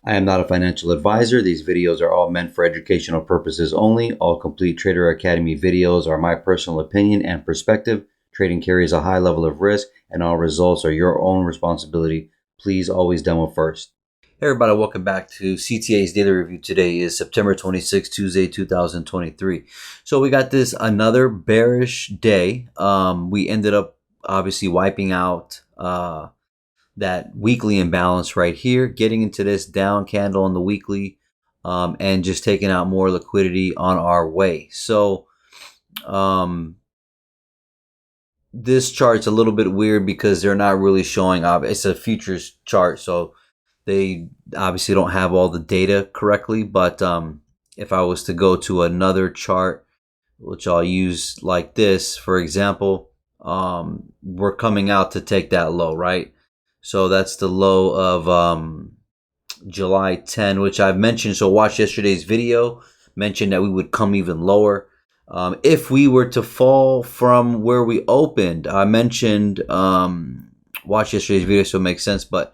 I am not a financial advisor. These videos are all meant for educational purposes only. All Complete Trader Academy videos are my personal opinion and perspective. Trading carries a high level of risk, and all results are your own responsibility. Please always demo first. Hey everybody, welcome back to CTA's Daily Review. Today is September 26, Tuesday, 2023. So we got this another bearish day. We ended up obviously wiping out that weekly imbalance right here, getting into this down candle on the weekly, and just taking out more liquidity on our way. So this chart's a little bit weird because they're not really showing up. It's a futures chart, so they obviously don't have all the data correctly. But if I was to go to another chart, which I'll use like this, for example, we're coming out to take that low, right? So that's the low of July 10, which I've mentioned. So watch yesterday's video, mentioned that we would come even lower. If we were to fall from where we opened, I mentioned, watch yesterday's video so it makes sense, but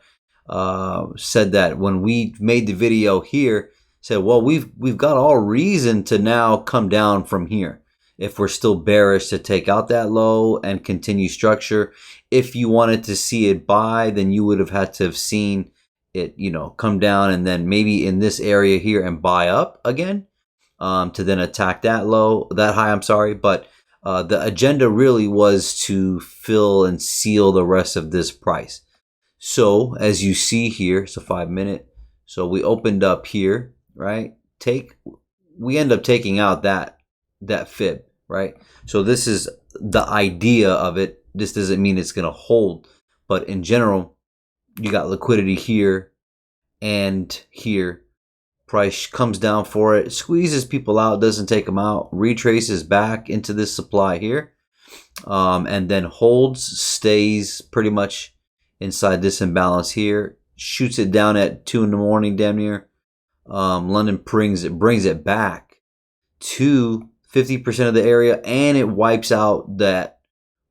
said that when we made the video here, said, well, we've got all reason to now come down from here if we're still bearish to take out that low and continue structure. If you wanted to see it buy, then you would have had to have seen it, come down and then maybe in this area here and buy up again, to then attack that high, I'm sorry. But the agenda really was to fill and seal the rest of this price. So as you see here, it's a 5-minute. So we opened up here, right? We end up taking out that fib, right? So this is the idea of it. This doesn't mean it's going to hold, but in general, you got liquidity here and here. Price comes down for it, squeezes people out, doesn't take them out, retraces back into this supply here, and then holds, stays pretty much inside this imbalance here, shoots it down at 2 in the morning, damn near. London brings it back to 50% of the area, and it wipes out that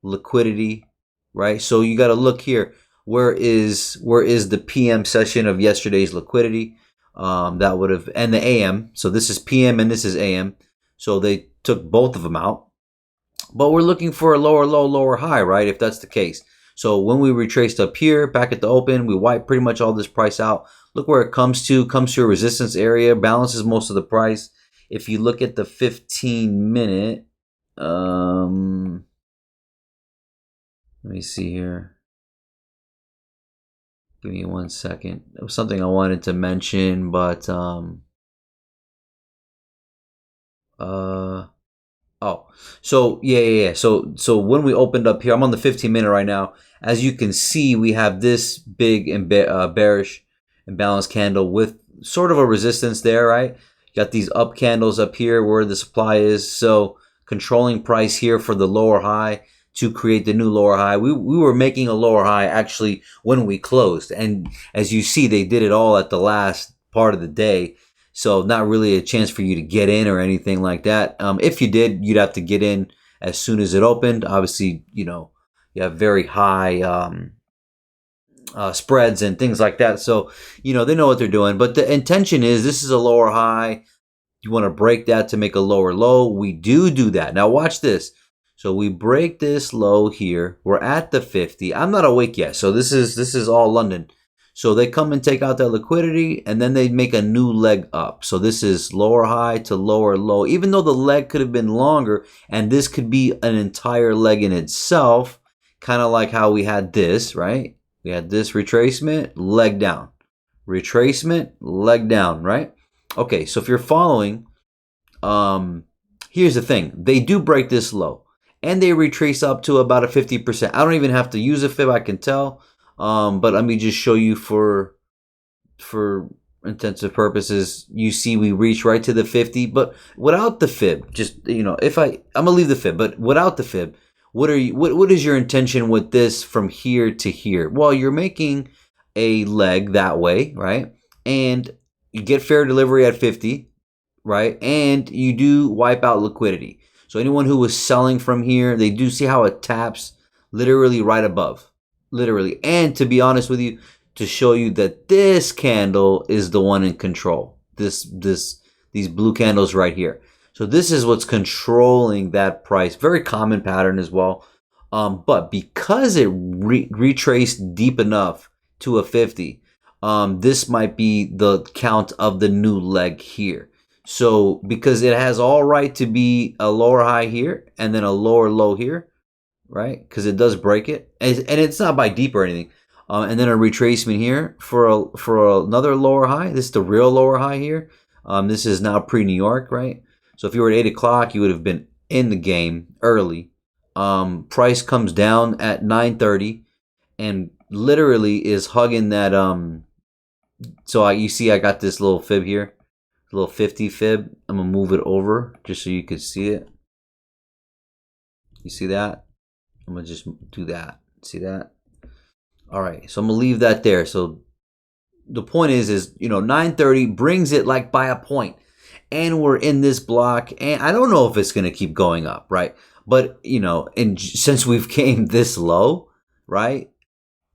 liquidity, right? So you got to look here. Where is the PM session of yesterday's liquidity? That would have, and the AM. So this is PM and this is AM. So they took both of them out. But we're looking for a lower low, lower high, right? If that's the case. So when we retraced up here, back at the open, we wiped pretty much all this price out. Look where it comes to a resistance area, balances most of the price. If you look at the 15-minute, let me see here. Give me 1 second. It was something I wanted to mention, but so yeah. So when we opened up here, I'm on the 15-minute right now. As you can see, we have this big bearish imbalance candle with sort of a resistance there, right? You got these up candles up here where the supply is. So controlling price here for the lower high to create the new lower high. We were making a lower high actually when we closed. And as you see, they did it all at the last part of the day. So not really a chance for you to get in or anything like that. If you did, you'd have to get in as soon as it opened. Obviously, you have very high spreads and things like that. So, they know what they're doing. But the intention is this is a lower high. You want to break that to make a lower low. We do that. Now watch this. So we break this low here. We're at the 50. I'm not awake yet. So this is all London. So they come and take out that liquidity, and then they make a new leg up. So this is lower high to lower low, even though the leg could have been longer, and this could be an entire leg in itself, kind of like how we had this, right? We had this retracement, leg down. Retracement, leg down, right? Okay, so if you're following, here's the thing. They do break this low, and they retrace up to about a 50%. I don't even have to use a fib, I can tell. But let me just show you for intensive purposes. You see we reach right to the 50, but without the fib, just, if I'm gonna leave the fib, but without the fib, what is your intention with this from here to here? Well, you're making a leg that way, right? And you get fair delivery at 50, right? And you do wipe out liquidity. So anyone who was selling from here, they do see how it taps literally right above. Literally. And to be honest with you, to show you that this candle is the one in control. These blue candles right here. So this is what's controlling that price. Very common pattern as well. But because it retraced deep enough to a 50, this might be the count of the new leg here. So because it has all right to be a lower high here and then a lower low here, right? Because it does break it, and it's not by deep or anything. And then a retracement here for another lower high. This is the real lower high here. This is now pre-New York, right? So if you were at 8 o'clock, you would have been in the game early. Price comes down at 9:30 and literally is hugging that. So you see I got this little fib here, little 50 fib. I'm going to move it over just so you can see it. You see that? I'm going to just do that. See that? All right. So I'm going to leave that there. So the point is 9:30 brings it like by a point. And we're in this block, and I don't know if it's going to keep going up, right? But, and since we've came this low, right,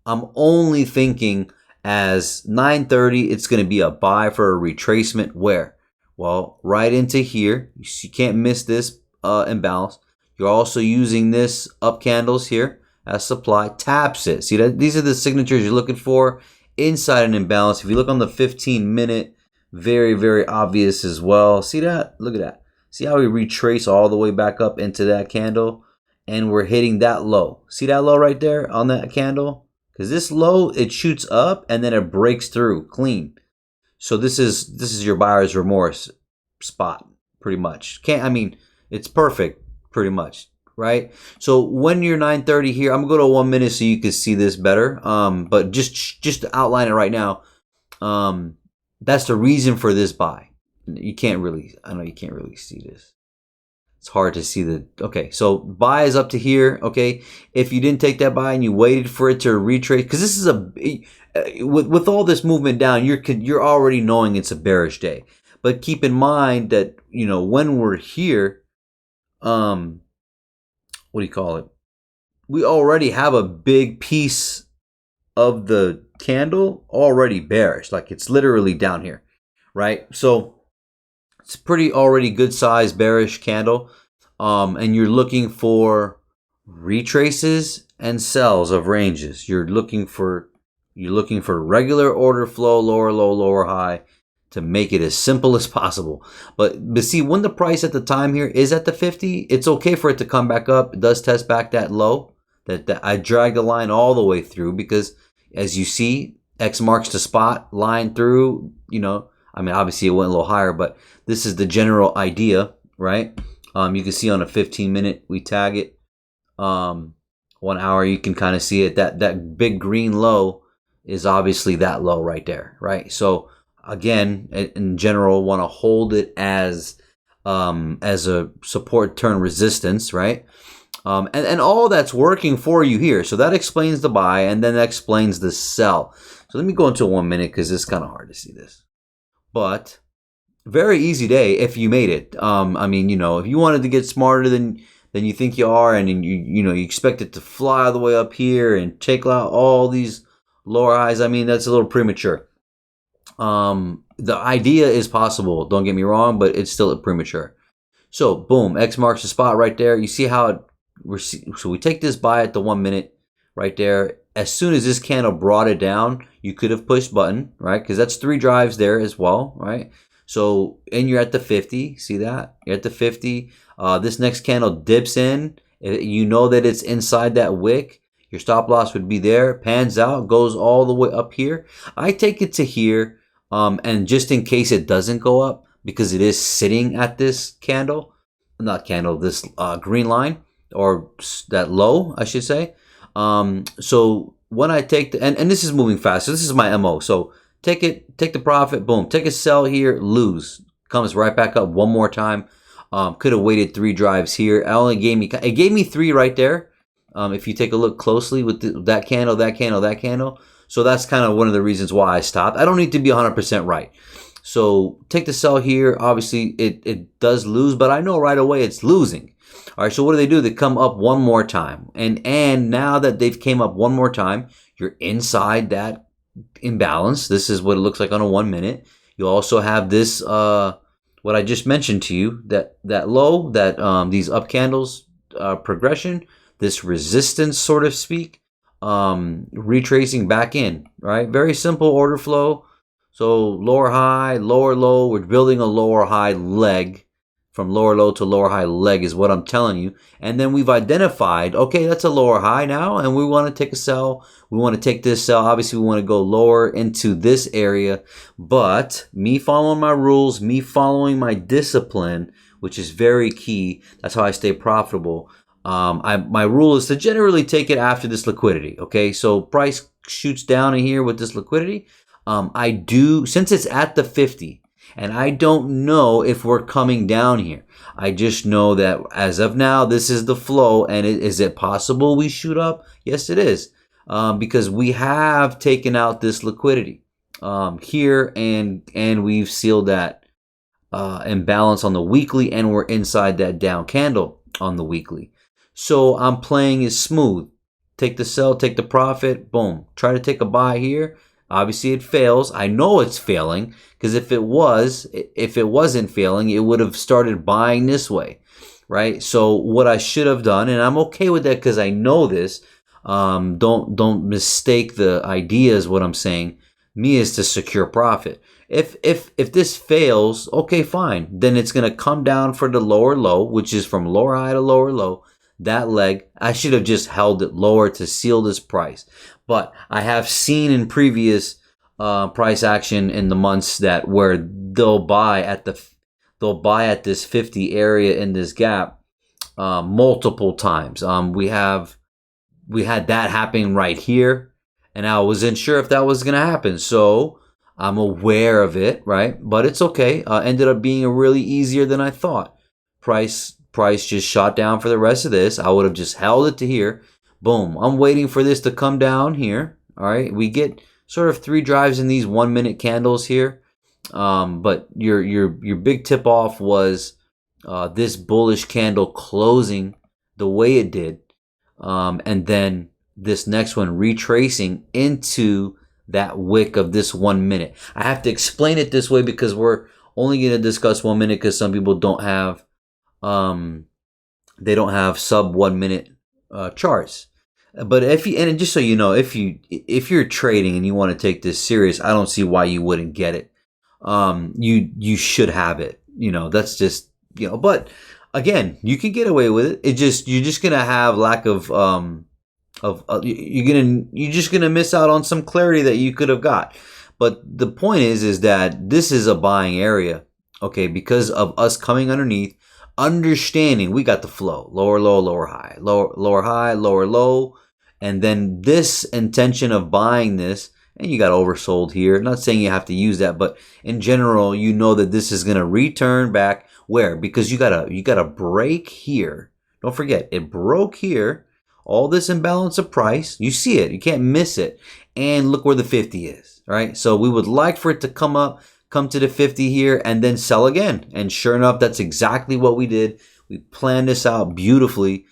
I'm only thinking as 9:30, it's going to be a buy for a retracement where? Well, right into here. You can't miss this imbalance. You're also using this up candles here as supply. Taps it. See that? These are the signatures you're looking for inside an imbalance. If you look on the 15-minute, very, very obvious as well. See that? Look at that. See how we retrace all the way back up into that candle? And we're hitting that low. See that low right there on that candle? Because this low, it shoots up and then it breaks through clean. So this is your buyer's remorse spot, pretty much. It's perfect, pretty much, right? So when you're 9:30 here, I'm gonna go to 1 minute so you can see this better. But just to outline it right now, that's the reason for this buy. I know you can't really see this. It's hard to see okay, so buy is up to here, okay? If you didn't take that buy and you waited for it to retrace, because this is with all this movement down, you're already knowing it's a bearish day. But keep in mind that, when we're here, what do you call it? We already have a big piece of the candle already bearish, like it's literally down here, right? So it's pretty already good size bearish candle, and you're looking for retraces and sells of ranges. You're looking for regular order flow, lower low, lower high, to make it as simple as possible. But see, when the price at the time here is at the 50, it's okay for it to come back up. It does test back that low that I dragged the line all the way through, because as you see, X marks the spot, line through, obviously it went a little higher, but this is the general idea, right? You can see on a 15-minute, we tag it. 1 hour, you can kind of see it. That big green low is obviously that low right there, right? So again, in general, want to hold it as a support turn resistance, right? And all that's working for you here. So that explains the buy, and then that explains the sell. So let me go into 1 minute because it's kind of hard to see this. But very easy day if you made it. If you wanted to get smarter than you think you are, and you expect it to fly all the way up here and take out all these lower highs, that's a little premature. The idea is possible, don't get me wrong, but it's still premature. So boom, X marks the spot right there. You see how so we take this buy at the 1 minute right there. As soon as this candle brought it down, you could have pushed button, right? Because that's 3 drives there as well, right? So, and you're at the 50. See that? You're at the 50. This next candle dips in. You know that it's inside that wick. Your stop loss would be there. Pans out, goes all the way up here. I take it to here, and just in case it doesn't go up, because it is sitting at this this green line, or that low, I should say. So when I take and this is moving fast, so this is my MO. So take the profit, boom, take a sell here, lose, comes right back up one more time. Could have waited 3 drives here. It gave me 3 right there. If you take a look closely with that candle, that candle, that candle. So that's kind of one of the reasons why I stopped. I don't need to be 100% right. So take the sell here. Obviously, it does lose, but I know right away it's losing. All right, so what do? They come up one more time. And now that they've came up one more time, you're inside that imbalance. This is what it looks like on a 1 minute. You also have this, what I just mentioned to you, that low, that these up candles progression, this resistance, sort of speak, retracing back in, right? Very simple order flow. So lower high, lower low, we're building a lower high leg. From lower low to lower high leg is what I'm telling you. And then we've identified, okay, that's a lower high now, and we want to take a sell. We want to take this sell. Obviously, we want to go lower into this area. But me following my rules, me following my discipline, which is very key. That's how I stay profitable. My rule is to generally take it after this liquidity. Okay, so price shoots down in here with this liquidity. I do, since it's at the 50, and I don't know if we're coming down here. I just know that as of now, this is the flow. And is it possible we shoot up? Yes, it is. Because we have taken out this liquidity here, and we've sealed that imbalance on the weekly, and we're inside that down candle on the weekly. So I'm playing it smooth. Take the sell, take the profit, boom. Try to take a buy here. Obviously it fails. I know it's failing, because if it wasn't failing, it would have started buying this way, right? So what I should have done, and I'm okay with that because I know this. Don't mistake the ideas. What I'm saying, me, is to secure profit. If this fails, okay, fine. Then it's gonna come down for the lower low, which is from lower high to lower low. That leg, I should have just held it lower to seal this price. But I have seen in previous price action in the months that where they'll buy at this 50 area in this gap multiple times. We had that happening right here, and I wasn't sure if that was gonna happen. So I'm aware of it, right? But it's okay. Ended up being really easier than I thought. Price just shot down for the rest of this. I would have just held it to here. Boom. I'm waiting for this to come down here. All right. We get sort of 3 drives in these 1 minute candles here. But your big tip off was this bullish candle closing the way it did. And then this next one retracing into that wick of this 1 minute. I have to explain it this way because we're only going to discuss 1 minute, because some people don't have they don't have sub 1 minute charts. But and just so you know, if you're trading and you want to take this serious, I don't see why you wouldn't get it. You should have it. That's just, but again, you can get away with it. You're just gonna have lack of you're just gonna miss out on some clarity that you could have got. But the point is that this is a buying area, okay, because of us coming underneath, understanding we got the flow, lower low, lower high, lower high, lower low, and then this intention of buying this, and you got oversold here. Not saying you have to use that, but in general, you know that this is going to return back where, because you got a break here. Don't forget, it broke here. All this imbalance of price, you see it, you can't miss it. And look where the 50 is, right? So we would like for it to come up, come to the 50 here, and then sell again. And sure enough, that's exactly what we did. We planned this out beautifully,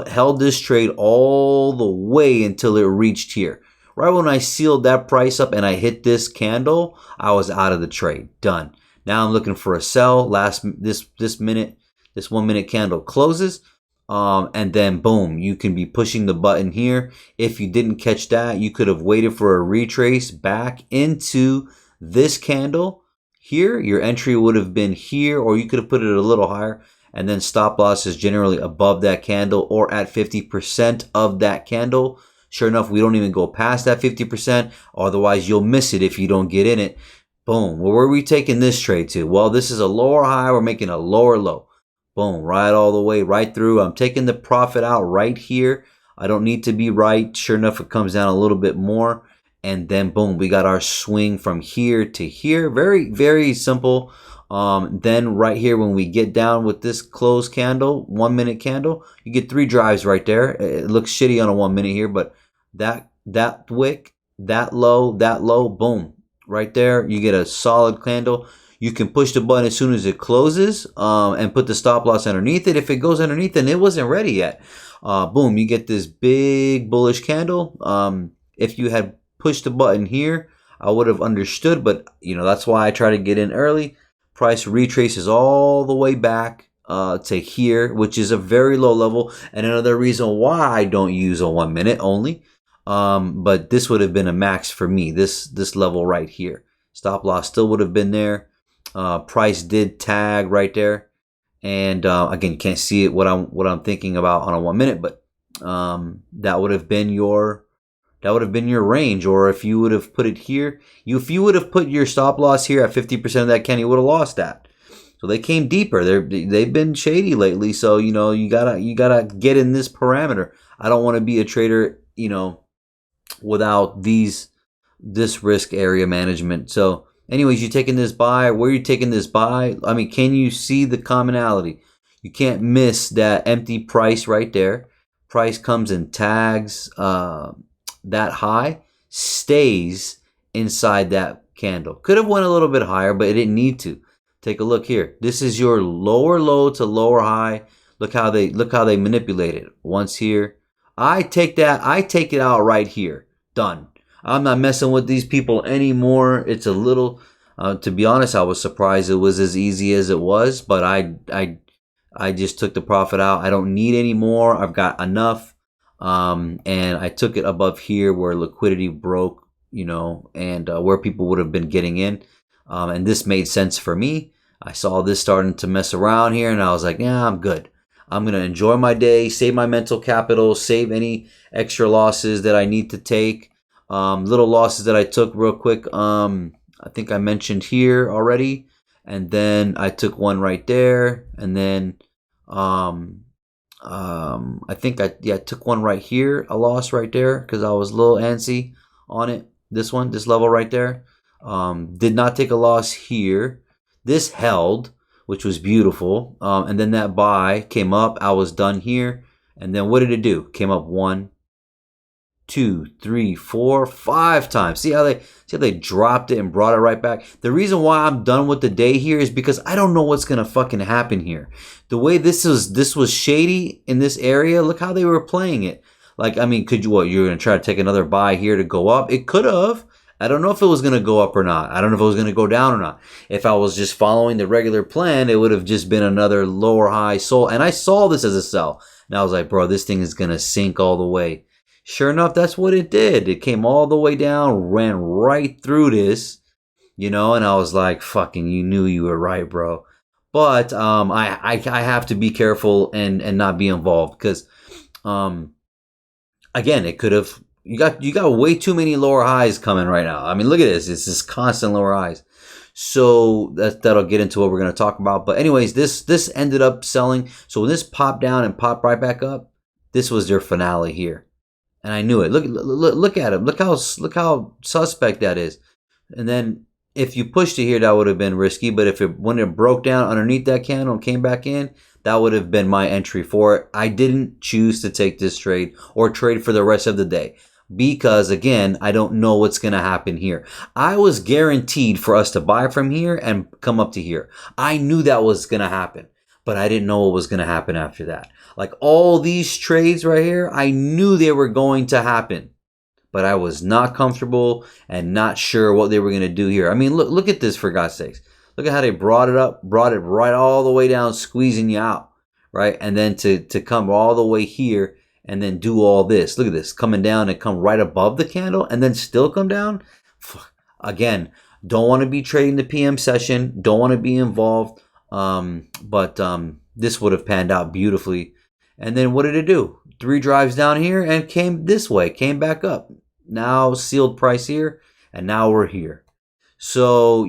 held this trade all the way until it reached here. Right when I sealed that price up and I hit this candle, I was out of the trade. Done. Now I'm looking for a sell. This 1 minute candle closes. And then boom, you can be pushing the button here. If you didn't catch that, you could have waited for a retrace back into this candle here. Your entry would have been here, or you could have put it a little higher, and then stop loss is generally above that candle or at 50% of that candle. Sure enough, we don't even go past that 50%. Otherwise, you'll miss it if you don't get in it. Boom. Well, where are we taking this trade to? Well, this is a lower high. We're making a lower low. Boom. Right all the way, right through. I'm taking the profit out right here. I don't need to be right. Sure enough, it comes down a little bit more. And then boom, we got our swing from here to here. Very, very simple. Then right here, when we get down with this closed candle, 1 minute candle, you get 3 drives right there. It looks shitty on a 1 minute here, but that wick, that low, boom, right there, you get a solid candle. You can push the button as soon as it closes, and put the stop loss underneath it. If it goes underneath and it wasn't ready yet, boom, you get this big bullish candle. If you had pushed the button here, I would have understood, but that's why I try to get in early. Price retraces all the way back to here, which is a very low level, and another reason why I don't use a 1 minute only. But this would have been a max for me. This level right here, stop loss still would have been there. Price did tag right there, and again, you can't see it what I'm thinking about on a 1 minute, but that would have been your range. Or if you would have put it here, if you would have put your stop loss here at 50% of that candle, you would have lost that. So they came deeper. They've been shady lately. So you gotta get in this parameter. I don't want to be a trader, without this risk area management. So anyways, you taking this buy. Where are you taking this buy? I mean, can you see the commonality? You can't miss that empty price right there. Price comes and tags that high, stays inside that candle. Could have went a little bit higher, but it didn't need to. Take a look here. This is your lower low to lower high. Look how they manipulate it. Once here, I take it out right here. Done. I'm not messing with these people anymore. It's a little, to be honest, I was surprised it was as easy as it was, but I just took the profit out. I don't need any more. I've got enough. And I took it above here where liquidity broke, and where people would have been getting in. And this made sense for me. I saw this starting to mess around here, and I was like, yeah, I'm good. I'm going to enjoy my day, save my mental capital, save any extra losses that I need to take. Little losses that I took real quick. I think I mentioned here already. And then I took one right there. And then I think I took one right here, a loss right there, because I was a little antsy on it. This level right there. Did not take a loss here. This held, which was beautiful. And then that buy came up. I was done here. And then what did it do? Came up 1, 2, 3, 4, 5 times. See how they dropped it and brought it right back? The reason why I'm done with the day here is because I don't know what's gonna fucking happen here. The way this was shady in this area. Look how they were playing it. Like, I mean, you're gonna try to take another buy here to go up? It could have. I don't know if it was going to go up or not. I don't know if it was going to go down or not. If I was just following the regular plan, it would have just been another lower high sold. And I saw this as a sell. And I was like, bro, this thing is going to sink all the way. Sure enough, that's what it did. It came all the way down, ran right through this, and I was like, fucking, you knew you were right, bro. But I have to be careful and not be involved because, again, it could have. You got way too many lower highs coming right now. I mean, look at this. It's just constant lower highs. So that'll get into what we're going to talk about. But anyways, this ended up selling. So when this popped down and popped right back up, this was their finale here. And I knew it. Look at him. Look how suspect that is. And then if you pushed it here, that would have been risky. But when it broke down underneath that candle and came back in, that would have been my entry for it. I didn't choose to take this trade or trade for the rest of the day. Because, again, I don't know what's going to happen here. I was guaranteed for us to buy from here and come up to here. I knew that was going to happen, but I didn't know what was going to happen after that. Like all these trades right here, I knew they were going to happen, but I was not comfortable and not sure what they were going to do here. I mean, look at this, for God's sakes. Look at how they brought it up, brought it right all the way down, squeezing you out, right? And then to come all the way here and then do all this. Look at this, coming down and come right above the candle and then still come down. Again, don't want to be trading the PM session. Don't want to be involved. But this would have panned out beautifully. And then what did it do? 3 drives down here and came this way, came back up. Now sealed price here, and now we're here. So,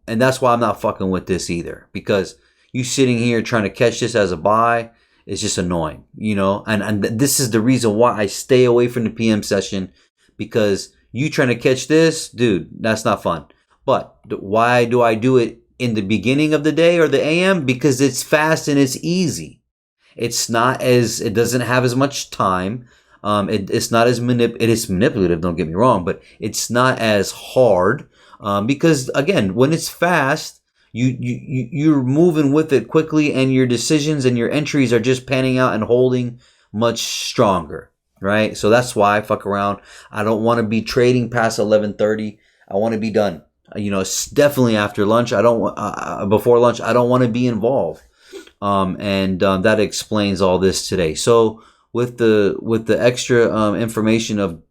and that's why I'm not fucking with this either. Because you sitting here trying to catch this as a buy, it's just annoying, and this is the reason why I stay away from the PM session, because you trying to catch this, dude, that's not fun. But why do I do it in the beginning of the day or the AM? Because it's fast and it's easy. It doesn't have as much time. It's not as it is manipulative, don't get me wrong, but it's not as hard, because again, when it's fast, you're moving with it quickly, and your decisions and your entries are just panning out and holding much stronger, right? So that's why I fuck around. I don't want to be trading past 11:30. I want to be done. It's definitely after lunch. I don't want before lunch. I don't want to be involved. And that explains all this today. So with the extra information of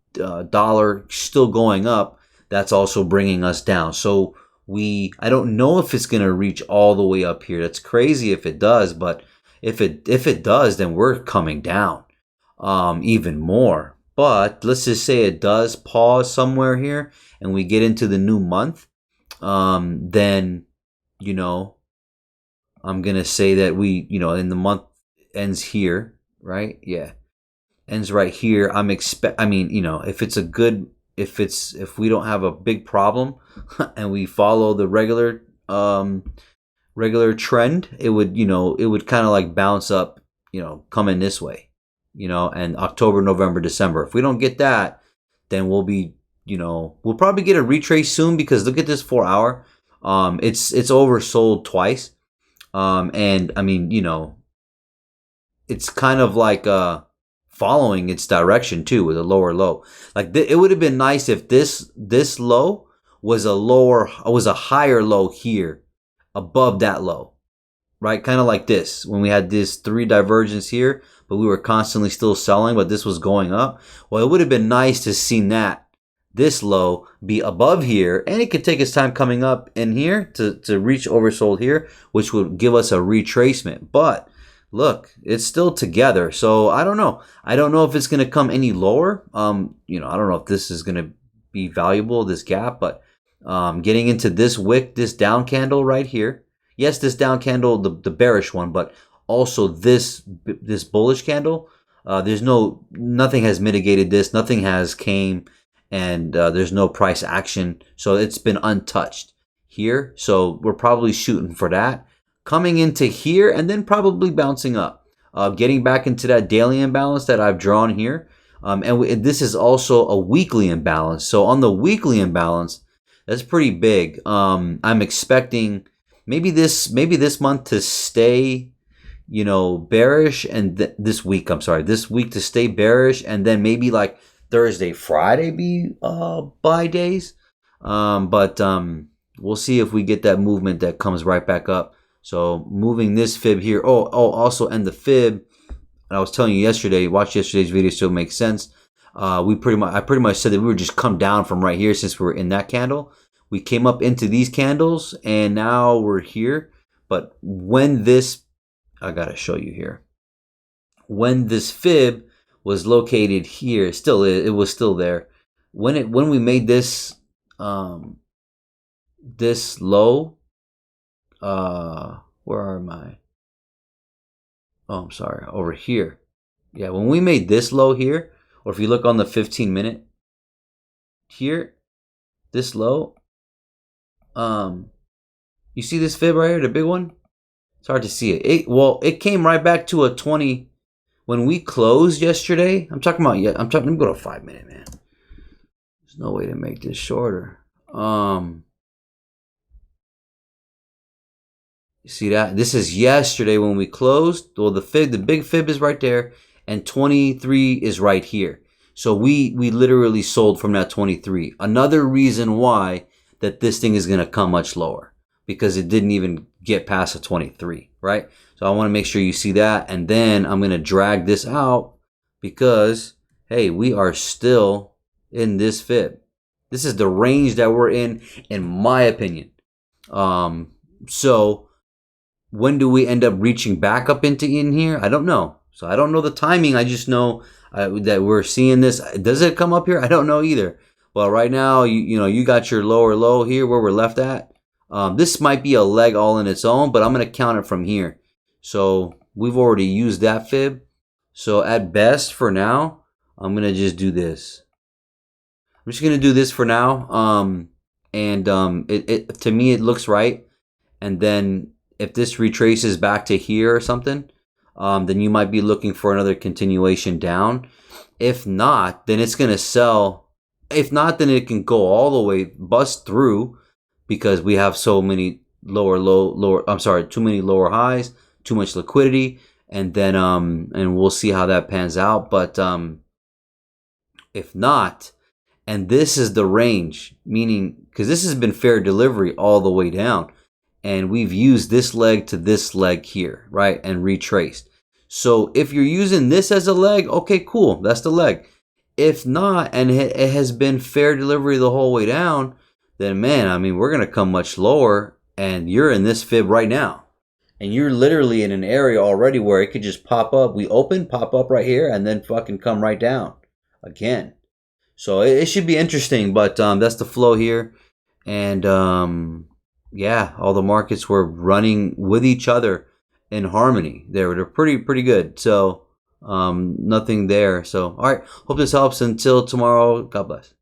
dollar still going up, that's also bringing us down. So I don't know if it's gonna reach all the way up here. That's crazy if it does, but if it does, then we're coming down even more. But let's just say it does pause somewhere here, and we get into the new month. Then you know I'm gonna say that in the month ends here, right? Yeah, ends right here. I mean, if we don't have a big problem and we follow the regular trend, it would kind of like bounce up, coming this way, and October, November, December. If we don't get that, then we'll probably get a retrace soon, because look at this 4 hour. It's oversold twice. And I mean, it's kind of like following its direction too, with a lower low. Like it would have been nice if this low was a higher low here above that low, right? Kind of like this, when we had this 3 divergence here, but we were constantly still selling, but this was going up. Well, it would have been nice to see this low be above here, and it could take its time coming up in here to reach oversold here, which would give us a retracement. But look, it's still together. So I don't know. I don't know if it's going to come any lower. I don't know if this is going to be valuable, this gap, but getting into this wick, this down candle right here. Yes, this down candle, the bearish one, but also this bullish candle. Nothing has mitigated this. Nothing has came, and there's no price action. So it's been untouched here. So we're probably shooting for that. Coming into here and then probably bouncing up. Getting back into that daily imbalance that I've drawn here. This is also a weekly imbalance. So on the weekly imbalance, that's pretty big. I'm expecting maybe this month to stay, bearish, and this week to stay bearish, and then maybe like Thursday, Friday be buy days. But we'll see if we get that movement that comes right back up. So moving this fib here. Also, and the fib. And I was telling you yesterday, watch yesterday's video so it makes sense. I pretty much said that we would just come down from right here, since we were in that candle. We came up into these candles, and now we're here. But I gotta show you here. When this fib was located here, it was still there. When we made this this low, where am I? Oh, I'm sorry, over here. Yeah, when we made this low here, or if you look on the 15-minute here, this low, you see this fib right here, the big one? It's hard to see it. It came right back to a 20 when we closed yesterday. Let me go to 5-minute, man. There's no way to make this shorter. You see that? This is yesterday when we closed. Well, the big fib is right there, and 23 is right here. So we literally sold from that 23. Another reason why that this thing is going to come much lower, because it didn't even get past a 23, right? So I want to make sure you see that, and then I'm going to drag this out, because hey, we are still in this fib. This is the range that we're in my opinion. So when do we end up reaching back up into in here? I don't know. So I don't know the timing. I just know that we're seeing this. Does it come up here? I don't know either. Well, right now, you got your lower low here where we're left at. This might be a leg all in its own, but I'm going to count it from here. So we've already used that fib. So at best for now, I'm going to just do this. I'm just going to do this for now. To me, it looks right. And then if this retraces back to here or something, then you might be looking for another continuation down. If not, then it's going to sell. If not, then it can go all the way, bust through, because we have so many too many lower highs, too much liquidity, and then and we'll see how that pans out. But If not, and this is the range, meaning because this has been fair delivery all the way down, and we've used this leg to this leg here, right, and retraced. So if you're using this as a leg, okay, cool, that's the leg. If not, and it has been fair delivery the whole way down, then man, I mean, we're gonna come much lower, and you're in this fib right now. And you're literally in an area already where it could just pop up. We open, pop up right here, and then fucking come right down again. So it should be interesting, but that's the flow here. And yeah, all the markets were running with each other in harmony. They're pretty good. So nothing there. So all right, hope this helps. Until tomorrow, God bless.